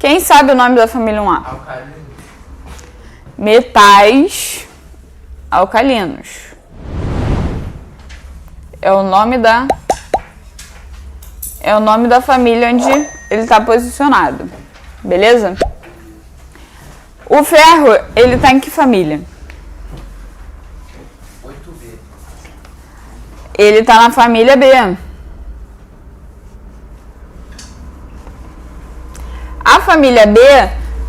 Quem sabe o nome da família 1A? Alcalinos. Metais alcalinos. É o nome da família onde ele está posicionado. Beleza? O ferro, ele está em que família? 8B. Ele está na família B. A família B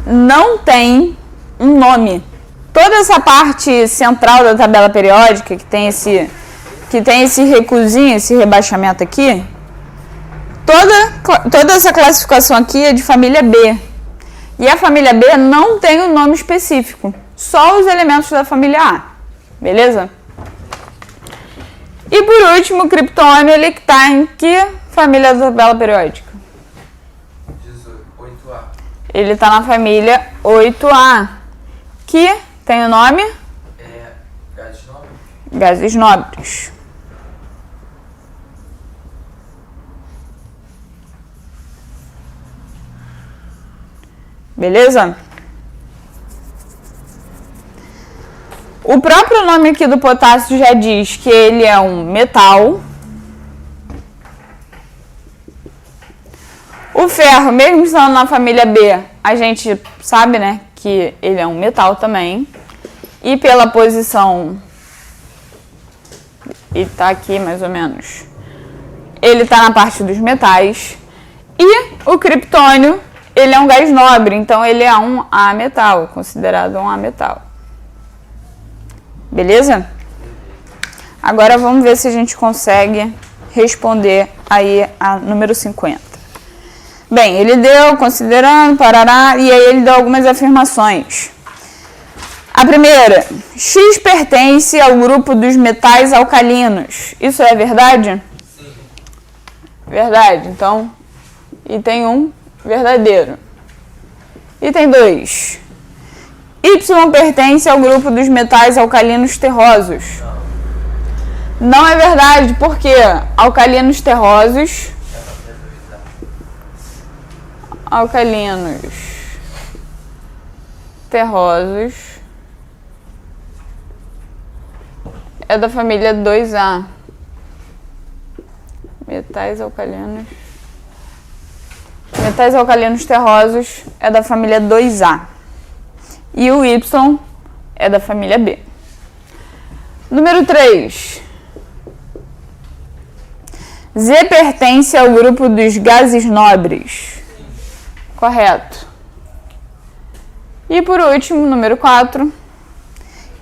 não tem um nome. Toda essa parte central da tabela periódica, que tem esse recuozinho, esse rebaixamento aqui, toda essa classificação aqui é de família B. E a família B não tem um nome específico, só os elementos da família A. Beleza? E por último, o criptônio, ele está em que família da tabela periódica? 8A. Ele está na família 8A, que tem o nome? Gases nobres. Gases nobres. Beleza? O próprio nome aqui do potássio já diz que ele é um metal. O ferro, mesmo estando na família B, a gente sabe, né, que ele é um metal também. E pela posição, ele tá aqui mais ou menos, ele tá na parte dos metais. E o criptônio, ele é um gás nobre, então ele é um A-metal, considerado um A-metal. Beleza? Agora vamos ver se a gente consegue responder aí a número 50. Bem, ele deu, considerando, parará, e aí ele deu algumas afirmações. A primeira, X pertence ao grupo dos metais alcalinos. Isso é verdade? Sim. Verdade, então, item 1, verdadeiro. Item 2, Y pertence ao grupo dos metais alcalinos terrosos. Não é verdade, porque alcalinos terrosos... Alcalinos terrosos é da família 2A. Metais alcalinos terrosos é da família 2A. E o Y é da família B. Número 3. Z pertence ao grupo dos gases nobres. Correto. E por último, número 4.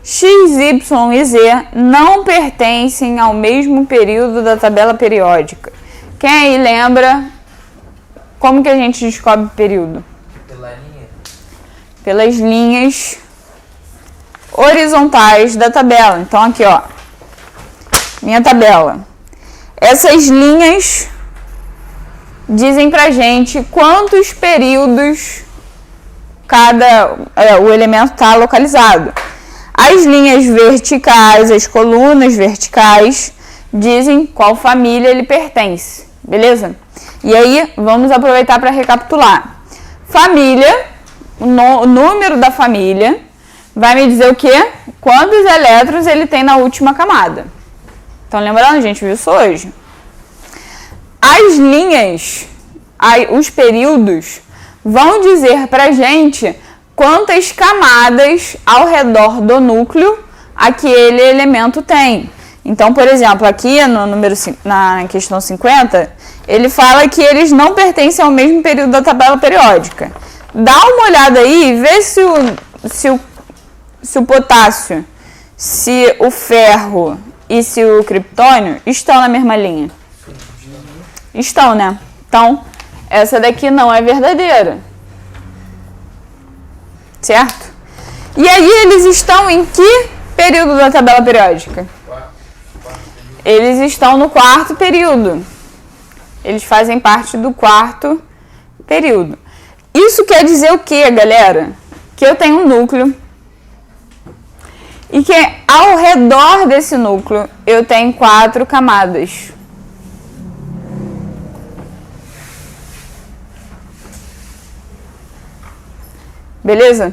X, Y e Z não pertencem ao mesmo período da tabela periódica. Quem aí lembra como que a gente descobre período? Pela linha. Pelas linhas horizontais da tabela. Então aqui, ó, minha tabela. Essas linhas dizem pra gente quantos períodos o elemento está localizado. As linhas verticais, as colunas verticais, dizem qual família ele pertence, beleza? E aí, vamos aproveitar para recapitular. Família, o número da família, vai me dizer o quê? Quantos elétrons ele tem na última camada. Então, lembrando, a gente viu isso hoje. As linhas, os períodos, vão dizer pra gente quantas camadas ao redor do núcleo aquele elemento tem. Então, por exemplo, aqui na questão 50, ele fala que eles não pertencem ao mesmo período da tabela periódica. Dá uma olhada aí e vê se o potássio, se o ferro e se o criptônio estão na mesma linha. Estão, né? Então, essa daqui não é verdadeira. Certo? E aí, eles estão em que período da tabela periódica? Eles estão no quarto período. Eles fazem parte do quarto período. Isso quer dizer o quê, galera? Que eu tenho um núcleo e que ao redor desse núcleo eu tenho 4 camadas. Beleza?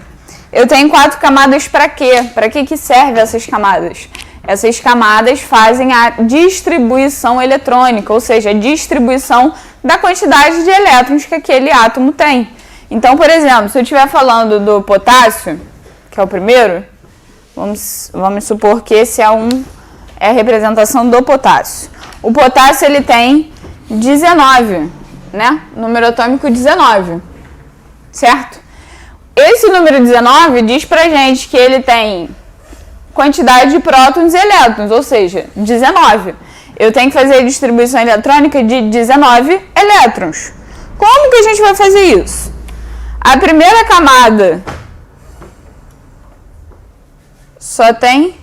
Eu tenho 4 camadas para quê? Para que servem essas camadas? Essas camadas fazem a distribuição eletrônica, ou seja, a distribuição da quantidade de elétrons que aquele átomo tem. Então, por exemplo, se eu estiver falando do potássio, que é o primeiro, vamos supor que esse é a representação do potássio. O potássio ele tem 19, né? Número atômico 19, certo? Esse número 19 diz pra gente que ele tem quantidade de prótons e elétrons, ou seja, 19. Eu tenho que fazer a distribuição eletrônica de 19 elétrons. Como que a gente vai fazer isso? A primeira camada só tem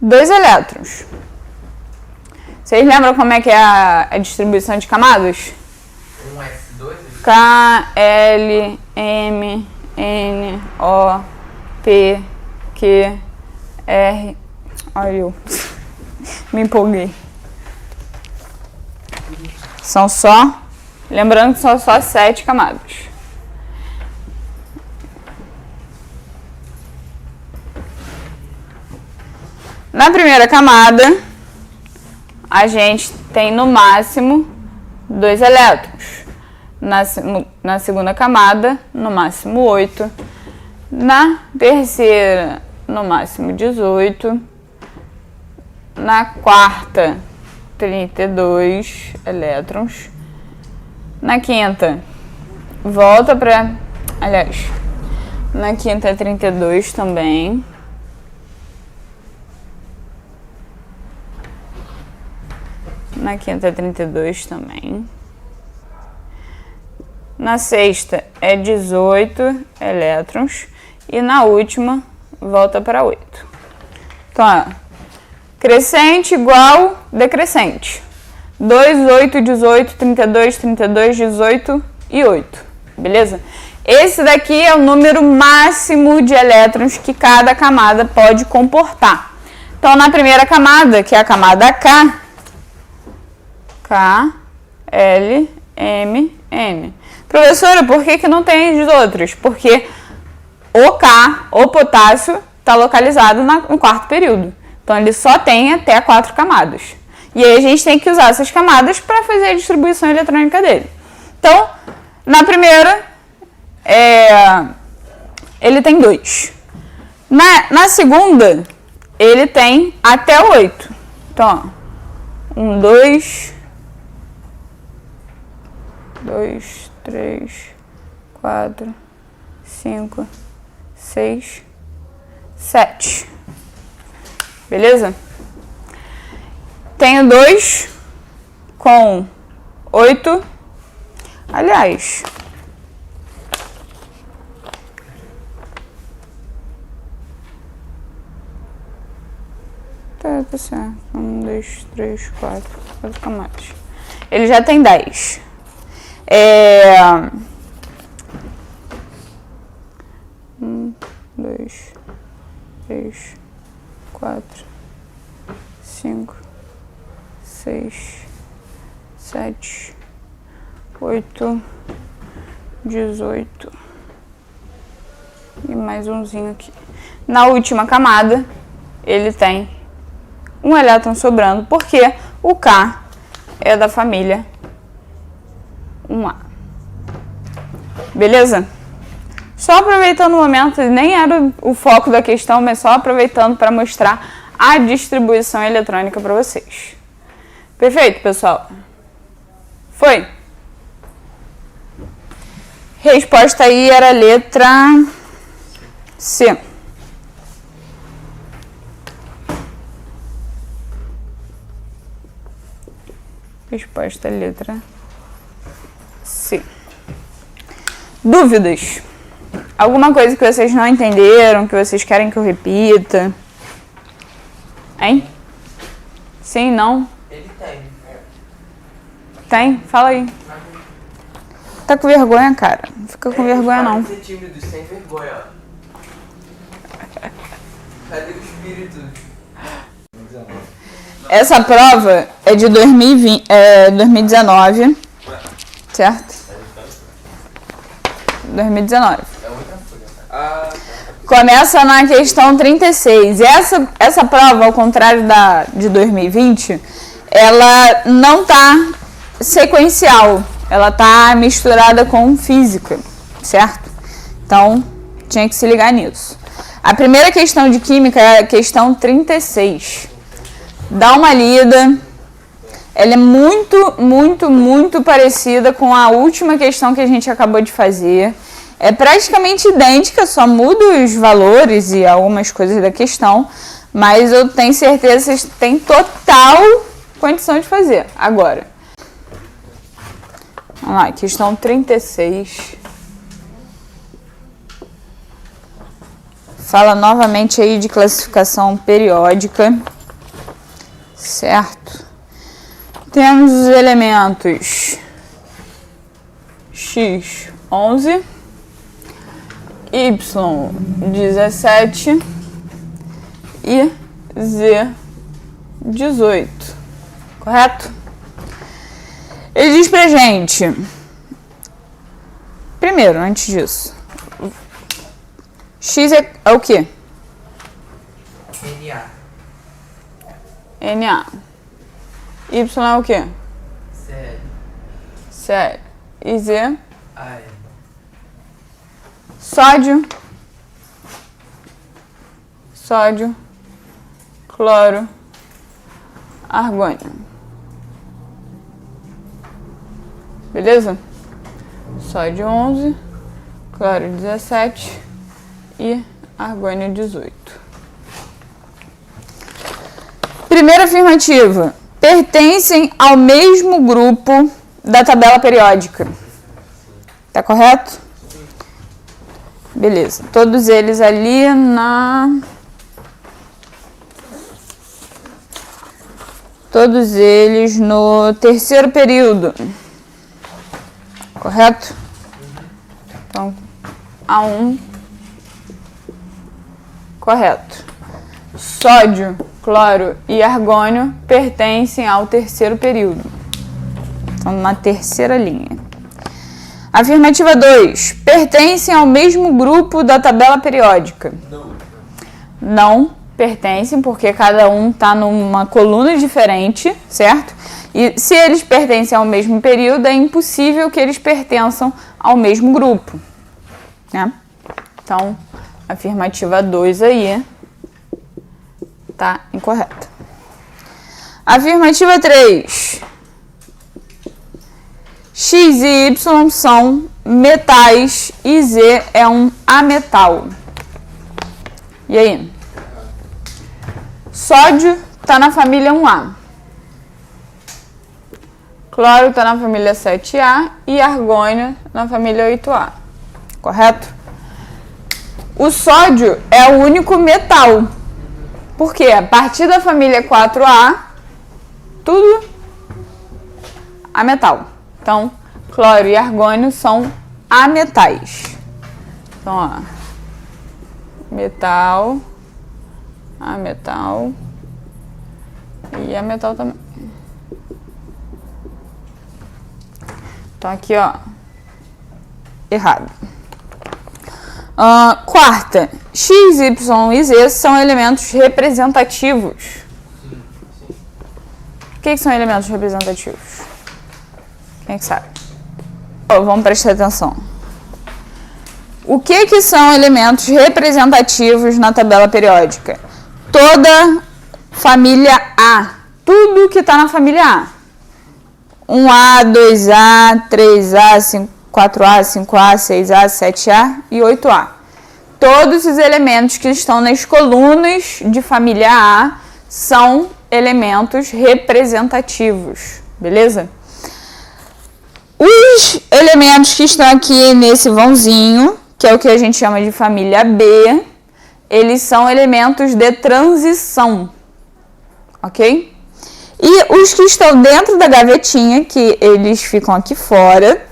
2 elétrons. Vocês lembram como é que é a distribuição de camadas? Um S2? K, L, M, N, O, P, Q, R. Olha eu. Me empolguei. São só... Lembrando que são só 7 camadas. Na primeira camada, a gente tem no máximo 2 elétrons. Na segunda camada, no máximo 8. Na terceira, no máximo 18. Na quarta, 32 elétrons. Na quinta, volta para... Aliás, na quinta é 32 também. Na quinta é 32 também. Na sexta é 18 elétrons. E na última, volta para 8. Então, ó, crescente igual decrescente. 2, 8, 18, 32, 32, 18 e 8. Beleza? Esse daqui é o número máximo de elétrons que cada camada pode comportar. Então, na primeira camada, que é a camada K, K, L, M, N. Professora, por que não tem os outros? Porque o K, o potássio, está localizado no quarto período. Então, ele só tem até 4 camadas. E aí, a gente tem que usar essas camadas para fazer a distribuição eletrônica dele. Então, na primeira, ele tem 2. Na segunda, ele tem até 8. Então, ó, 1, 2, 3, 4, 5, 6, 7. Beleza? Tenho 2 com 8. Aliás, tá certo. 1, 2, 3, 4 camadas. Ele já tem 10. 1, 2, 3, 4, 5, 6, 7, 8, 18 e mais umzinho aqui. Na última camada, ele tem um elétron sobrando, porque o K é da família 1A. Beleza? Só aproveitando o momento, nem era o foco da questão, mas só aproveitando para mostrar a distribuição eletrônica para vocês. Perfeito, pessoal? Foi? Resposta aí era a letra C. Resposta é letra C. Dúvidas? Alguma coisa que vocês não entenderam, que vocês querem que eu repita? Hein? Sim, não? Ele tem. Tem? Fala aí. Tá com vergonha, cara? Não fica com vergonha, não. Ser tímido, sem vergonha. Cadê o espírito? Essa prova é de 2019, certo? 2019. É muito Ah, tá. Começa na questão 36. Essa prova, ao contrário da de 2020, ela não tá sequencial. Ela tá misturada com física, certo? Então, tinha que se ligar nisso. A primeira questão de química é a questão 36. Dá uma lida. Ela é muito parecida com a última questão que a gente acabou de fazer. É praticamente idêntica, só muda os valores e algumas coisas da questão, mas eu tenho certeza que vocês têm total condição de fazer agora. Vamos lá, questão 36. Fala novamente aí de classificação periódica, certo? Temos os elementos X11, Y17 e Z18, correto? Ele diz pra gente, primeiro, antes disso, X é o quê? NA. Na. Y é o quê? CL. Cl. E Z? AM. Sódio, cloro, argônio. Beleza? Sódio 11, cloro 17 e argônio 18. Primeira afirmativa. Pertencem ao mesmo grupo da tabela periódica. Tá correto? Beleza. Todos eles ali Todos eles no terceiro período. Correto? Então, A1. Correto. Sódio, cloro e argônio pertencem ao terceiro período. Então, na terceira linha. Afirmativa 2. Pertencem ao mesmo grupo da tabela periódica. Não pertencem, porque cada um está numa coluna diferente, certo? E se eles pertencem ao mesmo período, é impossível que eles pertençam ao mesmo grupo, né? Então, afirmativa 2 aí tá incorreta. Afirmativa 3. X e Y são metais e Z é um ametal. E aí? Sódio está na família 1A. Cloro está na família 7A e argônio na família 8A. Correto? O sódio é o único metal. Por quê? A partir da família 4A, tudo ametal. Então, cloro e argônio são ametais. Então, ó, metal, ametal e ametal também. Então, aqui, ó, errado. Quarta, X, Y e Z são elementos representativos. O que são elementos representativos? Quem é que sabe? Vamos prestar atenção. O que são elementos representativos na tabela periódica? Toda família A. Tudo que está na família A. 1A, 2A, 3A, 4A, 5A, 6A, 7A e 8A. Todos os elementos que estão nas colunas de família A são elementos representativos. Beleza? Os elementos que estão aqui nesse vãozinho, que é o que a gente chama de família B, eles são elementos de transição, ok? E os que estão dentro da gavetinha, que eles ficam aqui fora,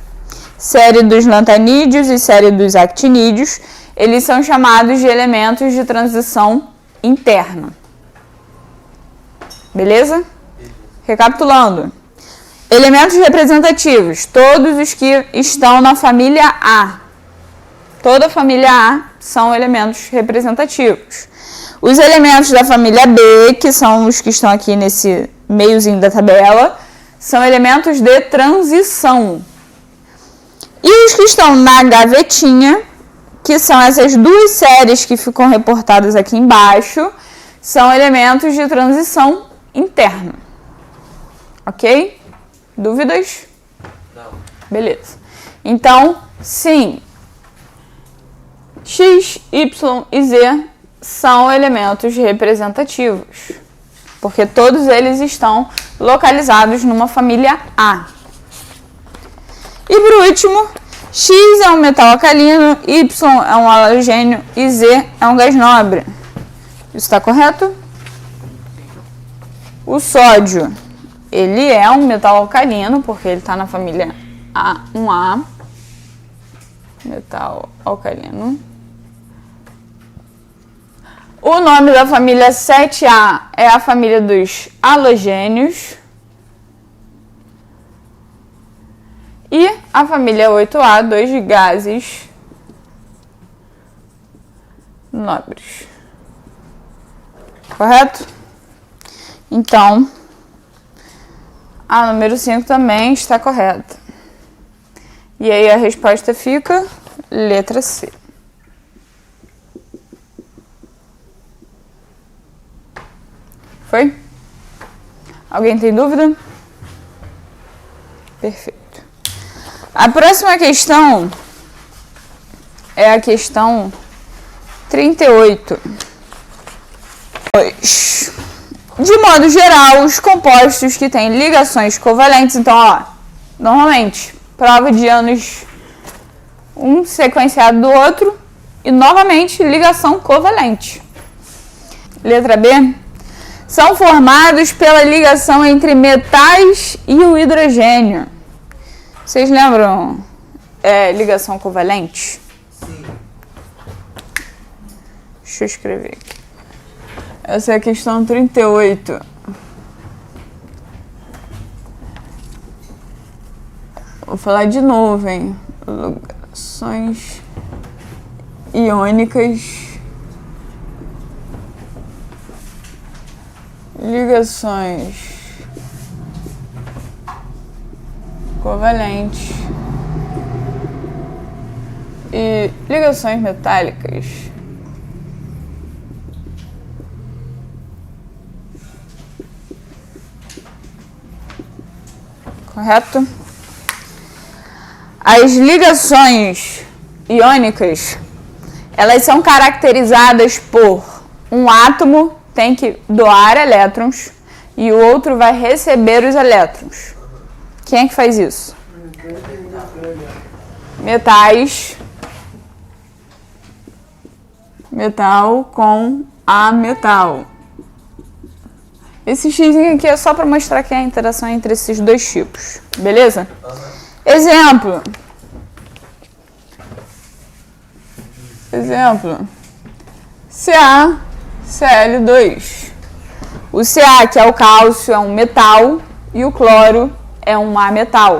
série dos lantanídeos e série dos actinídeos, eles são chamados de elementos de transição interna. Beleza? Recapitulando. Elementos representativos, todos os que estão na família A. Toda a família A são elementos representativos. Os elementos da família B, que são os que estão aqui nesse meiozinho da tabela, são elementos de transição. E os que estão na gavetinha, que são essas duas séries que ficam reportadas aqui embaixo, são elementos de transição interna. Ok? Dúvidas? Não. Beleza. Então, sim, X, Y e Z são elementos representativos, porque todos eles estão localizados numa família A. E por último, X é um metal alcalino, Y é um halogênio e Z é um gás nobre. Isso está correto? O sódio, ele é um metal alcalino, porque ele está na família A1A, metal alcalino. O nome da família 7A é a família dos halogênios. E a família 8A, 2 gases nobres. Correto? Então, a número 5 também está correta. E aí a resposta fica letra C. Foi? Alguém tem dúvida? Perfeito. A próxima questão é a questão 38. Pois, de modo geral, os compostos que têm ligações covalentes, então, ó, normalmente, prova de anos um sequenciado do outro e, novamente, ligação covalente. Letra B. São formados pela ligação entre metais e o hidrogênio. Vocês lembram ligação covalente? Sim. Deixa eu escrever aqui. Essa é a questão 38. Vou falar de novo, hein? Ligações iônicas. Ligações covalentes e ligações metálicas. Correto? As ligações iônicas, elas são caracterizadas por um átomo tem que doar elétrons e o outro vai receber os elétrons. Quem é que faz isso? Metais. Metal com ametal. Esse X aqui é só para mostrar que é a interação entre esses dois tipos. Beleza? Exemplo. CaCl2. O Ca, que é o cálcio, é um metal e o cloro é um ametal.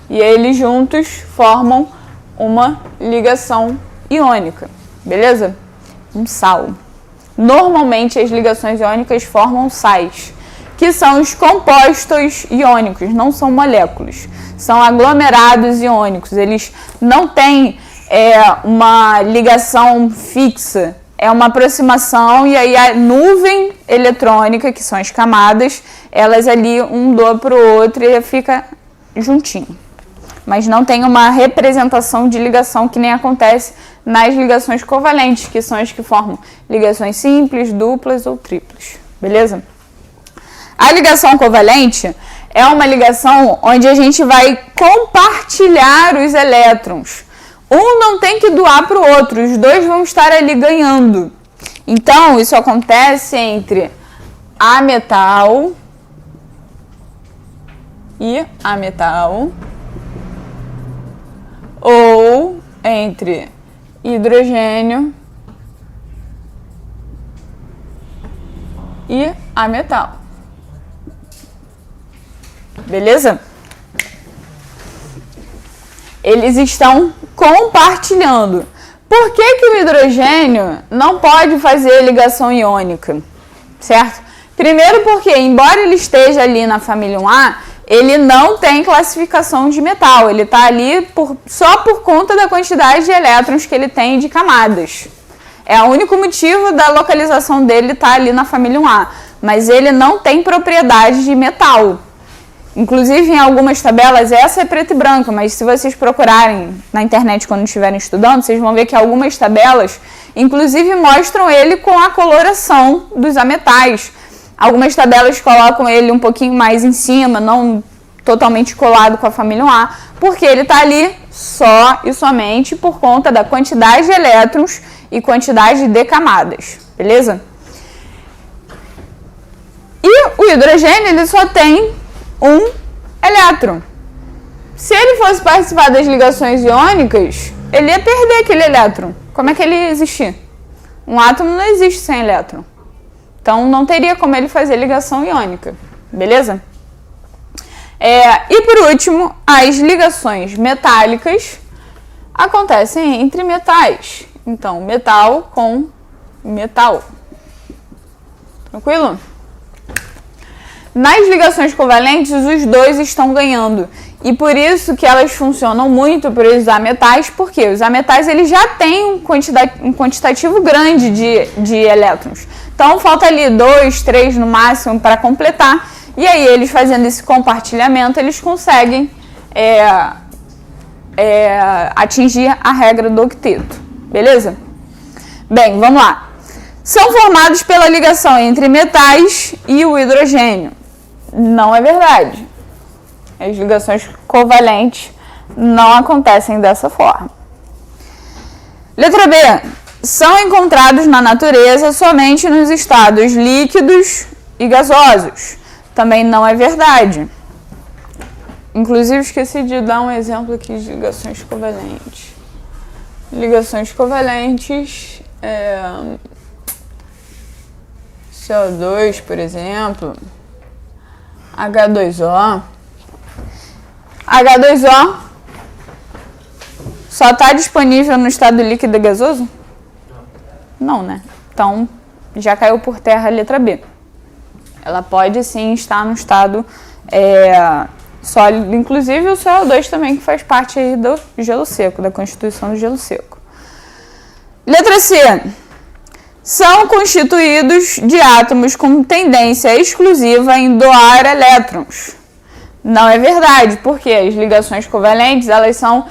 E eles juntos formam uma ligação iônica. Beleza? Um sal. Normalmente as ligações iônicas formam sais, que são os compostos iônicos, não são moléculas. São aglomerados iônicos. Eles não têm uma ligação fixa. É uma aproximação e aí a nuvem eletrônica, que são as camadas, elas ali um doa para o outro e fica juntinho. Mas não tem uma representação de ligação que nem acontece nas ligações covalentes, que são as que formam ligações simples, duplas ou triplas. Beleza? A ligação covalente é uma ligação onde a gente vai compartilhar os elétrons. Um não tem que doar para o outro, os dois vão estar ali ganhando. Então, isso acontece entre ametal e ametal, ou entre hidrogênio e ametal. Beleza? Eles estão compartilhando. Por que que o hidrogênio não pode fazer ligação iônica? Certo? Primeiro porque, embora ele esteja ali na família 1A, ele não tem classificação de metal. Ele está ali só por conta da quantidade de elétrons que ele tem de camadas. É o único motivo da localização dele estar ali na família 1A. Mas ele não tem propriedade de metal. Inclusive, em algumas tabelas, essa é preto e branco, mas se vocês procurarem na internet quando estiverem estudando, vocês vão ver que algumas tabelas, inclusive, mostram ele com a coloração dos ametais. Algumas tabelas colocam ele um pouquinho mais em cima, não totalmente colado com a família 1A, porque ele está ali só e somente por conta da quantidade de elétrons e quantidade de camadas, beleza? E o hidrogênio, ele só tem um elétron. Se ele fosse participar das ligações iônicas, ele ia perder aquele elétron. Como é que ele ia existir? Um átomo não existe sem elétron. Então, não teria como ele fazer ligação iônica. Beleza? E por último, as ligações metálicas acontecem entre metais. Então, metal com metal. Tranquilo? Nas ligações covalentes, os dois estão ganhando. E por isso que elas funcionam muito para os ametais, porque os ametais eles já têm um quantitativo grande de elétrons. Então, falta ali 2, 3 no máximo para completar. E aí, eles fazendo esse compartilhamento, eles conseguem atingir a regra do octeto. Beleza? Bem, vamos lá. São formados pela ligação entre metais e o hidrogênio. Não é verdade. As ligações covalentes não acontecem dessa forma. Letra B. São encontrados na natureza somente nos estados líquidos e gasosos. Também não é verdade. Inclusive, esqueci de dar um exemplo aqui de ligações covalentes. Ligações covalentes, CO2, por exemplo, H2O. H2O só está disponível no estado líquido e gasoso? Não, né? Então, já caiu por terra a letra B. Ela pode sim estar no estado sólido, inclusive o CO2 também, que faz parte aí do gelo seco, da constituição do gelo seco. Letra C. São constituídos de átomos com tendência exclusiva em doar elétrons. Não é verdade, porque as ligações covalentes, elas são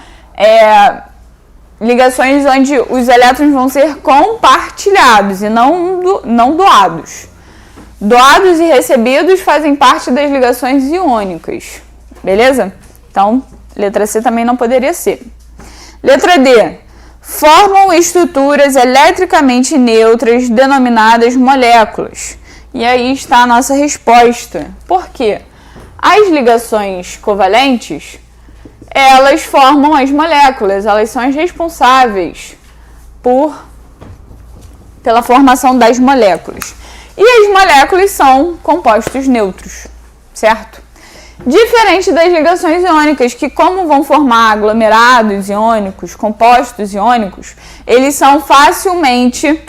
ligações onde os elétrons vão ser compartilhados e não doados. Doados e recebidos fazem parte das ligações iônicas, beleza? Então, letra C também não poderia ser. Letra D. Formam estruturas eletricamente neutras denominadas moléculas. E aí está a nossa resposta. Por quê? As ligações covalentes, elas formam as moléculas, elas são as responsáveis pela formação das moléculas. E as moléculas são compostos neutros, certo? Diferente das ligações iônicas, que como vão formar aglomerados iônicos, compostos iônicos, eles são facilmente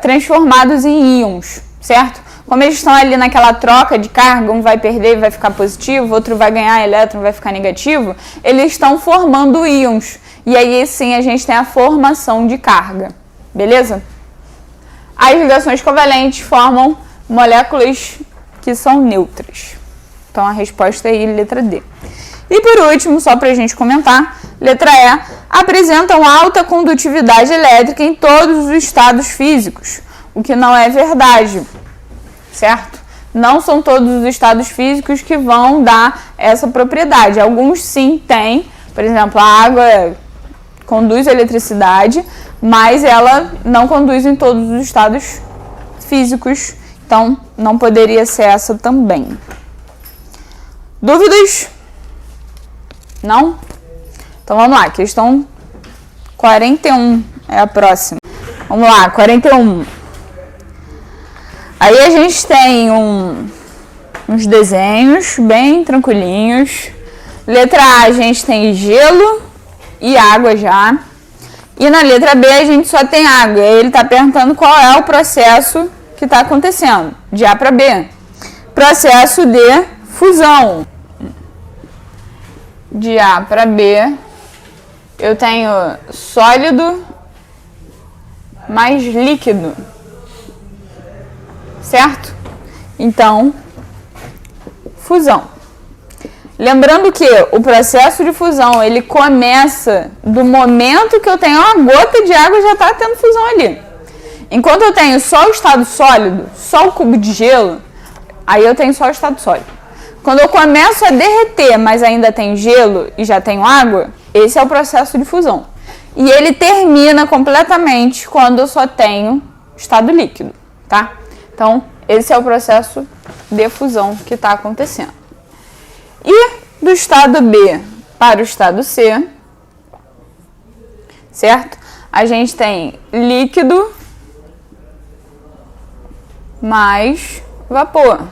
transformados em íons, certo? Como eles estão ali naquela troca de carga, um vai perder e vai ficar positivo, outro vai ganhar elétron e vai ficar negativo, eles estão formando íons. E aí sim a gente tem a formação de carga, beleza? As ligações covalentes formam moléculas que são neutras. Então a resposta é aí, letra D. E por último, só para a gente comentar, letra E, apresentam alta condutividade elétrica em todos os estados físicos, o que não é verdade, certo? Não são todos os estados físicos que vão dar essa propriedade. Alguns sim têm, por exemplo, a água conduz eletricidade, mas ela não conduz em todos os estados físicos, então não poderia ser essa também. Dúvidas? Não? Então vamos lá, questão 41 é a próxima. Vamos lá, 41. Aí a gente tem uns desenhos bem tranquilinhos. Letra A, a gente tem gelo e água já. E na letra B a gente só tem água. E aí ele está perguntando qual é o processo que está acontecendo, de A para B. Processo de fusão. De A para B, eu tenho sólido mais líquido, certo? Então, fusão. Lembrando que o processo de fusão, ele começa do momento que eu tenho uma gota de água, já está tendo fusão ali. Enquanto eu tenho só o estado sólido, só o cubo de gelo, aí eu tenho só o estado sólido. Quando eu começo a derreter, mas ainda tem gelo e já tenho água, esse é o processo de fusão. E ele termina completamente quando eu só tenho estado líquido, tá? Então, esse é o processo de fusão que está acontecendo. E do estado B para o estado C, certo? A gente tem líquido mais vapor.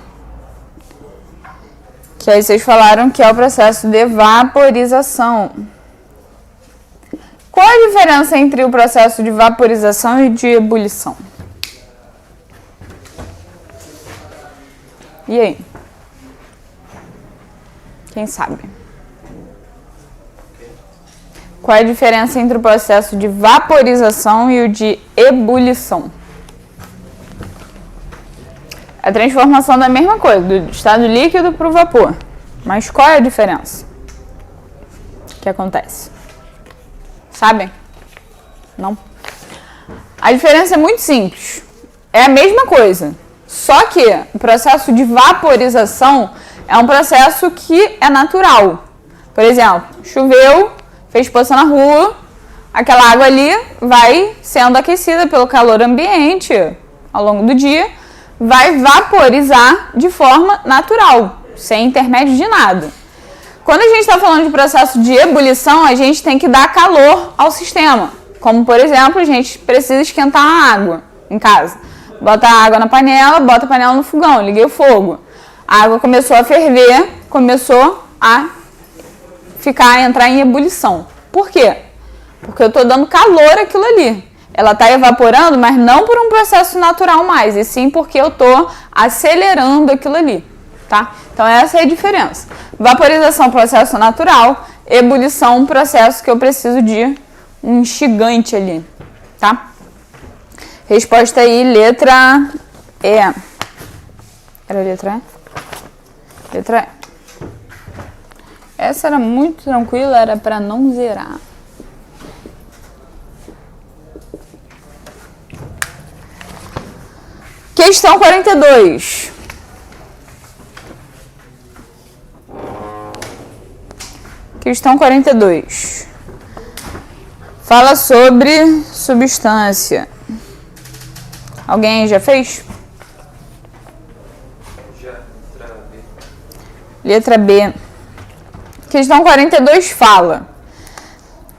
Que aí vocês falaram que é o processo de vaporização. Qual a diferença entre o processo de vaporização e de ebulição? E aí? Quem sabe? Qual é a diferença entre o processo de vaporização e o de ebulição? A transformação da mesma coisa, do estado líquido para o vapor. Mas qual é a diferença que acontece? Sabem? Não? A diferença é muito simples. É a mesma coisa. Só que o processo de vaporização é um processo que é natural. Por exemplo, choveu, fez poça na rua, aquela água ali vai sendo aquecida pelo calor ambiente ao longo do dia, vai vaporizar de forma natural, sem intermédio de nada. Quando a gente está falando de processo de ebulição, a gente tem que dar calor ao sistema. Como, por exemplo, a gente precisa esquentar a água em casa. Bota a água na panela, bota a panela no fogão, liguei o fogo. A água começou a ferver, começou a entrar em ebulição. Por quê? Porque eu estou dando calor àquilo ali. Ela está evaporando, mas não por um processo natural mais, e sim porque eu estou acelerando aquilo ali, tá? Então essa é a diferença. Vaporização, processo natural. Ebulição, processo que eu preciso de um instigante ali, tá? Resposta aí, letra E. Era a letra E? Letra E. Essa era muito tranquila, era para não zerar. Questão 42. Questão 42. Fala sobre substância. Alguém já fez? Já, letra B. Letra B. Questão 42 fala: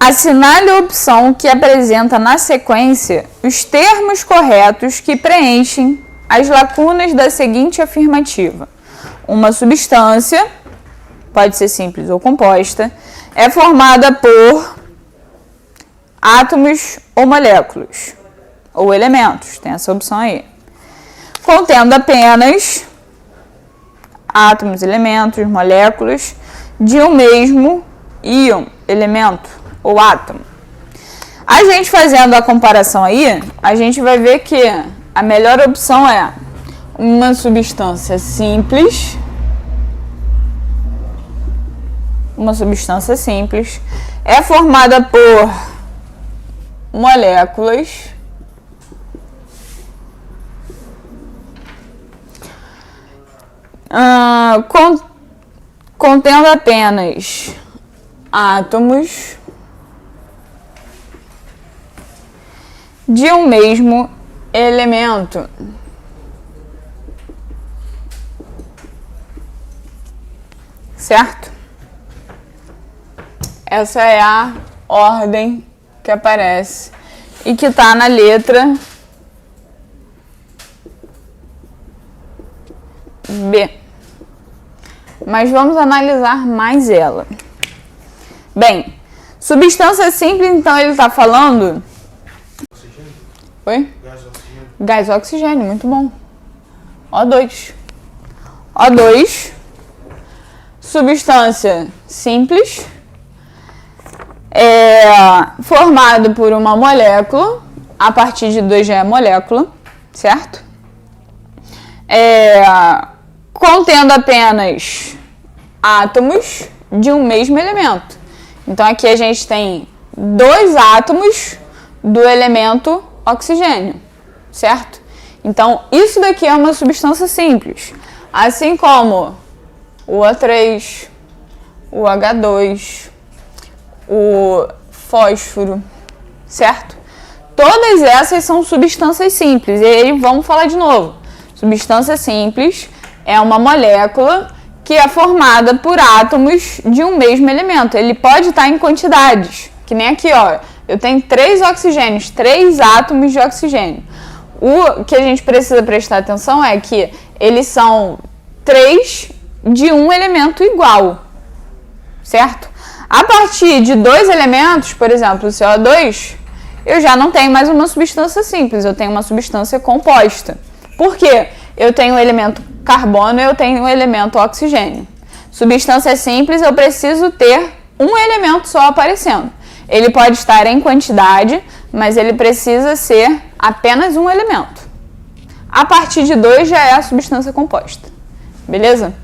assinale a opção que apresenta na sequência os termos corretos que preenchem as lacunas da seguinte afirmativa. Uma substância, pode ser simples ou composta, é formada por átomos ou moléculas, ou elementos, tem essa opção aí, contendo apenas átomos, elementos, moléculas de um mesmo íon, elemento ou átomo. A gente fazendo a comparação aí, a gente vai ver que a melhor opção é uma substância simples. Uma substância simples é formada por moléculas contendo apenas átomos de um mesmo elemento. Certo? Essa é a ordem que aparece e que está na letra B. Mas vamos analisar mais ela. Bem, Substância simples, então ele está falando... Oxigênio? Oi? Gás, oxigênio. Gás oxigênio, muito bom. O2. O2, substância simples, é formado por uma molécula, a partir de 2 já é molécula, certo? Contendo apenas átomos de um mesmo elemento. Então aqui a gente tem 2 átomos do elemento oxigênio, certo? Então isso daqui é uma substância simples, assim como o O3, o H2, o fósforo, certo? Todas essas são substâncias simples. E aí vamos falar de novo. Substância simples é uma molécula que é formada por átomos de um mesmo elemento. Ele pode estar em quantidades, que nem aqui, ó. Eu tenho 3 oxigênios, 3 átomos de oxigênio. O que a gente precisa prestar atenção é que eles são 3 de um elemento igual, certo? A partir de 2 elementos, por exemplo, o CO2, eu já não tenho mais uma substância simples, eu tenho uma substância composta. Por quê? Eu tenho o elemento carbono e eu tenho o elemento oxigênio. Substância simples, eu preciso ter um elemento só aparecendo. Ele pode estar em quantidade, mas ele precisa ser apenas um elemento. A partir de 2 já é a substância composta. Beleza?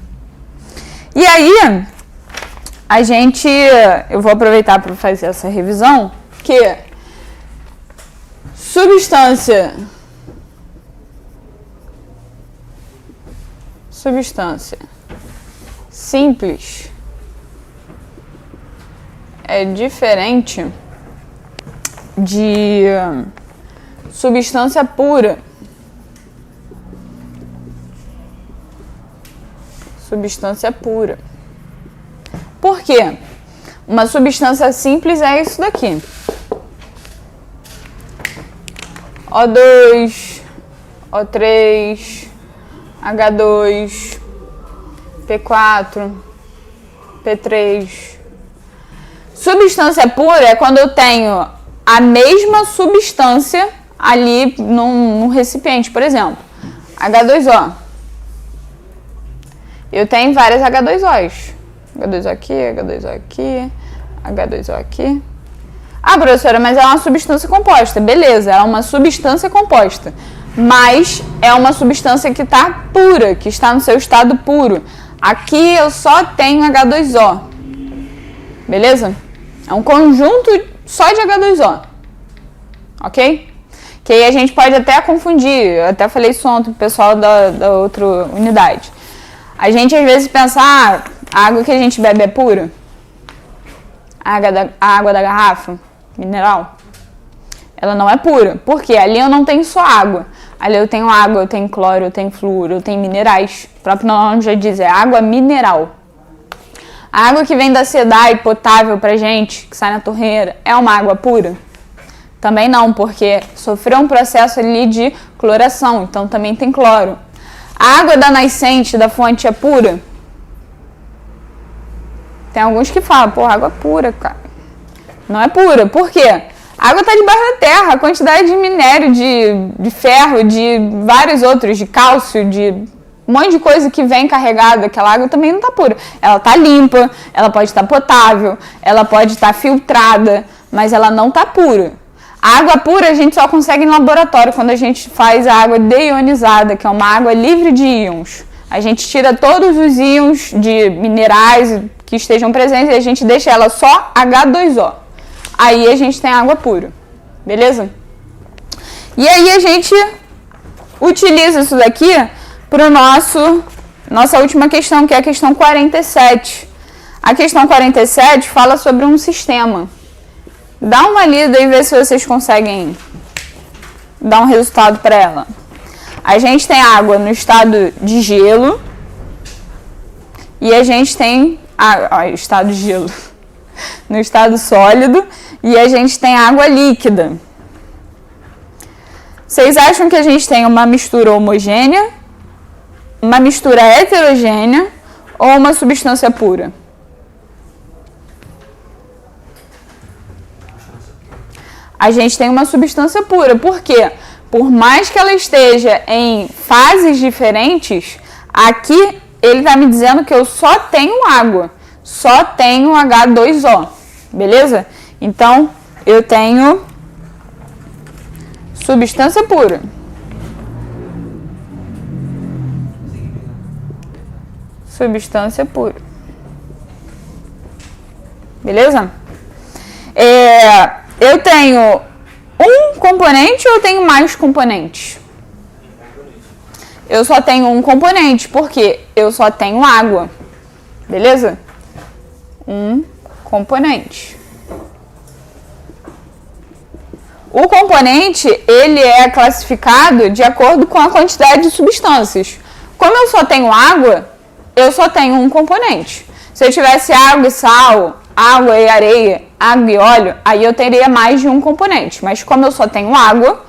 E aí, eu vou aproveitar para fazer essa revisão, que substância simples é diferente de substância pura. Substância pura. Por quê? Uma substância simples é isso daqui. O2, O3, H2, P4, P3. Substância pura é quando eu tenho a mesma substância ali num recipiente. Por exemplo, H2O. Eu tenho várias H2Os. H2O aqui, H2O aqui, H2O aqui. Ah, professora, mas é uma substância composta. Beleza, é uma substância composta. Mas é uma substância que está pura, que está no seu estado puro. Aqui eu só tenho H2O. Beleza? É um conjunto só de H2O. Ok? Que aí a gente pode até confundir. Eu até falei isso ontem pro pessoal da outra unidade. A gente às vezes pensa, a água que a gente bebe é pura? A água da garrafa, mineral? Ela não é pura. Por quê? Ali eu não tenho só água. Ali eu tenho água, eu tenho cloro, eu tenho flúor, eu tenho minerais. O próprio nome já diz, é água mineral. A água que vem da SEDAI, potável pra gente, que sai na torneira, é uma água pura? Também não, porque sofreu um processo ali de cloração, então também tem cloro. A água da nascente, da fonte, é pura? Tem alguns que falam, água pura, cara. Não é pura, por quê? A água está debaixo da terra, a quantidade de minério, de ferro, de vários outros, de cálcio, de um monte de coisa que vem carregada, aquela água também não está pura. Ela está limpa, ela pode estar potável, ela pode estar filtrada, mas ela não está pura. A água pura a gente só consegue no laboratório, quando a gente faz a água deionizada, que é uma água livre de íons. A gente tira todos os íons de minerais que estejam presentes e a gente deixa ela só H2O. Aí a gente tem água pura, beleza? E aí a gente utiliza isso daqui para nossa última questão, que é a questão 47. A questão 47 fala sobre um sistema. Dá uma lida e vê se vocês conseguem dar um resultado para ela. A gente tem água no estado de gelo e a gente tem estado de gelo no estado sólido e a gente tem água líquida. Vocês acham que a gente tem uma mistura homogênea, uma mistura heterogênea ou uma substância pura? a gente tem uma substância pura. Por quê? Por mais que ela esteja em fases diferentes, aqui ele está me dizendo que eu só tenho água, só tenho H2O, beleza? Então, eu tenho substância pura. Substância pura. Beleza? Eu tenho um componente ou eu tenho mais componentes? Eu só tenho um componente, porque eu só tenho água. Beleza? Um componente. O componente, ele é classificado de acordo com a quantidade de substâncias. Como eu só tenho água, eu só tenho um componente. Se eu tivesse água e sal, água e areia, água e óleo, aí eu teria mais de um componente. Mas como eu só tenho água,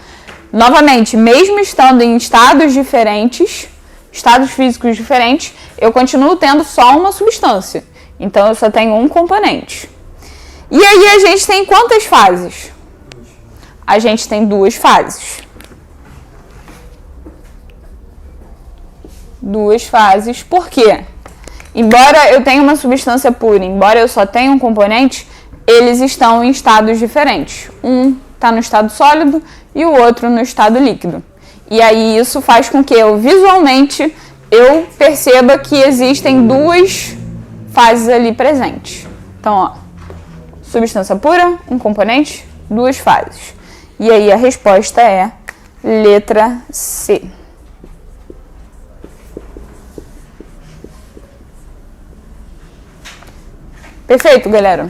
novamente, mesmo estando em estados diferentes, estados físicos diferentes, eu continuo tendo só uma substância. Então, eu só tenho um componente. E aí, a gente tem quantas fases? A gente tem 2 fases. 2 fases, por quê? Embora eu tenha uma substância pura, embora eu só tenha um componente, eles estão em estados diferentes. Um está no estado sólido e o outro no estado líquido. E aí isso faz com que eu visualmente eu perceba que existem 2 fases ali presentes. Então, ó, substância pura, um componente, 2 fases. E aí a resposta é letra C. Perfeito, galera?